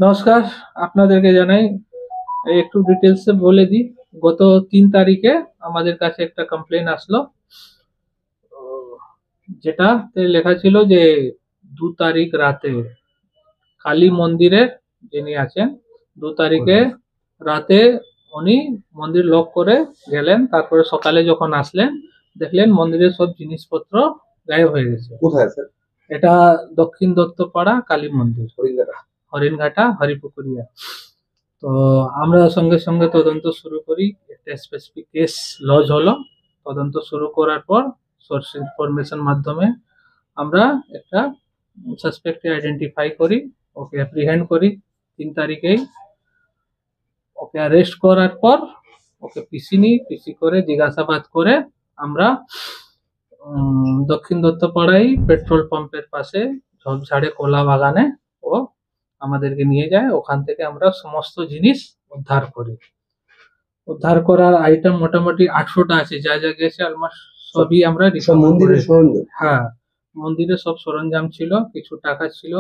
নমস্কার, আপনাদেরকে জানাই একটু ডিটেলসে বলে দিই। গত 3 তারিখে আমাদের কাছে একটা কমপ্লেন আসলো, যেটাতে লেখা ছিল যে 2 তারিখ রাতে কালী মন্দিরের যিনি আছেন, 2 তারিখে রাতে উনি মন্দির লক করে গেলেন। তারপরে সকালে যখন আসলেন দেখলেন মন্দিরের সব জিনিসপত্র গায়েব হয়ে গেছে। কোথায় স্যার? এটা দক্ষিণ দত্তপাড়া কালী মন্দির, হরিঙ্গাটা। হরিণঘাটা, হরিপুকুরিয়া। তো আমরা সঙ্গে সঙ্গে তদন্ত শুরু করি। একটা স্পেসিফিক কেস লজ হলো। তদন্ত শুরু করার পর সোর্স ইনফরমেশন মাধ্যমে আমরা একটা সাসপেক্টকে আইডেন্টিফাই করি, ওকে অ্যাপ্রিহেন্ড করি 3 তারিখেই। ওকে অ্যারেস্ট করার পর ওকে পিসি নিই, পিসি করে জিজ্ঞাসাবাদ করে আমরা দক্ষিণ দত্তপাড়ায় পেট্রোল পাম্পের পাশে ঝোপঝাড়ে কলা বাগানে ও আমাদেরকে নিয়ে যায়। ওখান থেকে আমরা সমস্ত জিনিস উদ্ধার করি। উদ্ধার করার আইটেম মোটামুটি 800টা আছে, যা যা গেছে অলমোস্ট সবই আমরা সব রিকভার মন্দিরের করেছি। সরঞ্জাম। হ্যাঁ, মন্দিরে সব সরঞ্জাম ছিল, কিছু টাকা ছিল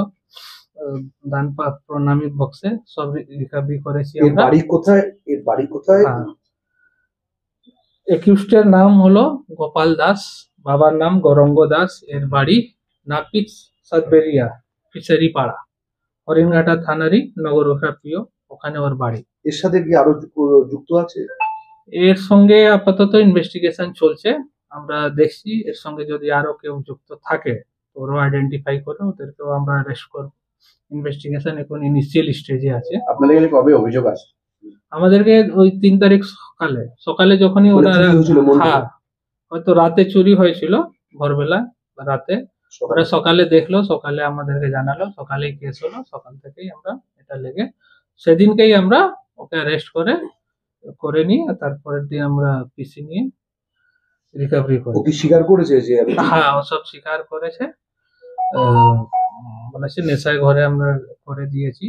দান প্রণামী বক্সে, সব রিকভারি করেছি এর আমরা। বাড়ি কোথায়? এর বাড়ি কোথায়? হ্যাঁ, একিউজড নাম হলো গোপাল দাস, বাবার নাম গৌরঙ্গ দাস। এর বাড়ি নাপিত সাতবেরিয়া, ফিশারি পাড়া, হরিণঘাটা থানারই নগরুখা প্রিয়, ওখানে ওর বাড়ি। এর সাথে কি আরো যুক্ত আছে? এর সঙ্গে আপাতত ইনভেস্টিগেশন চলছে। আমরা দেখছি এর সঙ্গে যদি আরো কেউ যুক্ত থাকে ওরও আইডেন্টিফাই করে ওদেরকেও আমরা অ্যারেস্ট করব। ইনভেস্টিগেশন এখন ইনিশিয়াল স্টেজে আছে। আপনাদের কাছে কবে অভিযোগ আছে? আমাদেরকে ওই 3 তারিখ সকালে সকালে যখনই মানে ওরা, চুরি হয়েছিল মন্দিরে? হ্যাঁ, হয়তো রাতে চুরি হয়েছিল, ভোরবেলা বা রাতে। ওরা সকালে দেখলো, সকালে আমাদেরকে জানালো, সকালেই কেস হলো। সকাল থেকেই আমরা এটা লেগে সেদিনকেই আমরা ওকে অ্যারেস্ট করে নিয়ে তারপরের দিন আমরা পিসি নিয়ে রিকভারি ও করি। কি স্বীকার করেছে যে হ্যাঁ, ও সব স্বীকার করেছে। আহ, বলেছে নেশায় ঘরে আমরা করে দিয়েছি,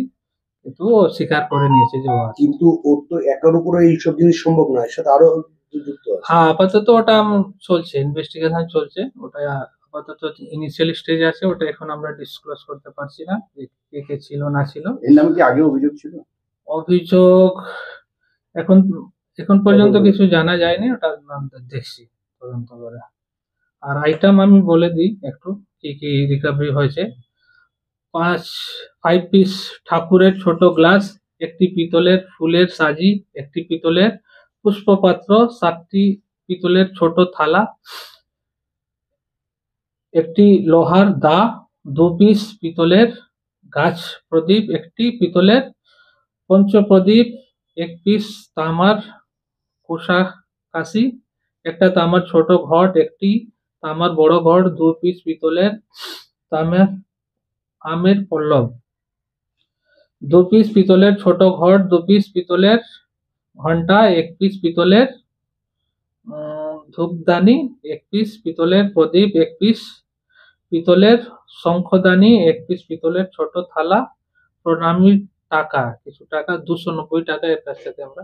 কিন্তু ও স্বীকার করে নিয়েছে যে ও আছে। কিন্তু ওর তো একার উপরে এইসব জিনিস সম্ভব নয়, এর সাথে আরো যুক্ত আছে। হ্যাঁ, আপাতত ওটা চলছে, ইনভেস্টিগেশন চলছে। ওটা আপাতত ইনিশিয়াল স্টেজে আছে, ওটা এখন আমরা ডিসক্লোজ করতে পারছি না যে কে কে ছিল না ছিল। এর নামে কি আগে অভিযোগ ছিল? অভিযোগ এখন এখন পর্যন্ত কিছু জানা যায়নি, ওটা নাম দেখছি তদন্ত করে। আর আইটেম আমি বলে দিই একটু কি কি রিকভারি হয়েছে। 5 পিস ঠাকুরের ছোট গ্লাস, একটি পিতলের ফুলের সাজি, একটি পিতলের পুষ্পপাত্র, 7টি পিতলের ছোট থালা, একটি লোহার দা, 2 পিস পিতলের গাছ প্রদীপ, একটি পিতলের পঞ্চপ্রদীপ, 1 পিস তামার কোষা কাশি, একটা তামার ছোট ঘট, একটি তামার বড় ঘট, 2 পিস পিতলের তামের আমের পল্লব, 2 পিস পিতলের ছোট ঘট, 2 পিস পিতলের ঘন্টা, 1 পিস পিতলের ধূপদানি, 1 পিস পিতলের প্রদীপ, 1 পিস পিতলের শঙ্খদানি, 1 পিস পিতলের ছোট থালা, প্রণামীর টাকা, কিছু টাকা 290 টাকা এর কাছ থেকে আমরা